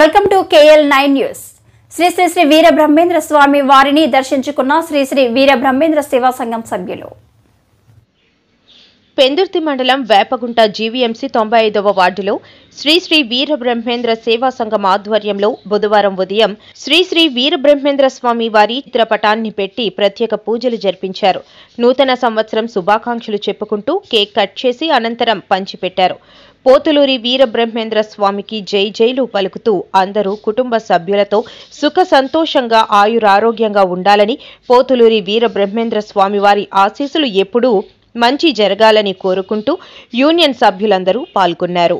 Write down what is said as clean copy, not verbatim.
Welcome to KL9 news. Sri Sri Sri Veera Brahmendra Swami వారిని దర్శించుకున్న శ్రీ శ్రీ వీర బ్రహ్మేంద్ర సేవా సంఘం సభ్యులు. పెందుర్తి మండలం వేపగుంట జీవీఎంసీ 95వ వార్డులో శ్రీ శ్రీ వీర బ్రహ్మేంద్ర సేవా సంఘం ఆధ్వర్యంలో బుధవారం ఉదయం శ్రీ శ్రీ వీర బ్రహ్మేంద్ర స్వామి వారి చిత్రపటాన్ని పెట్టి ప్రత్యేక పూజలు జరిపించారు. నూతన సంవత్సరం శుభాకాంక్షలు చెప్పుకుంటూ కేక్ కట్ చేసి అనంతరం పంచిపెట్టారు. పోతులూరి వీర బ్రహ్మేంద్ర స్వామికి జై జైలు పలుకుతూ అందరూ కుటుంబ సభ్యులతో సుఖ సంతోషంగా ఆయురారోగ్యంగా ఉండాలని, పోతులూరి వీర బ్రహ్మేంద్ర స్వామి వారి ఆశీస్సులు ఎప్పుడూ మంచి జరగాలని కోరుకుంటూ యూనియన్ సభ్యులందరూ పాల్గొన్నారు.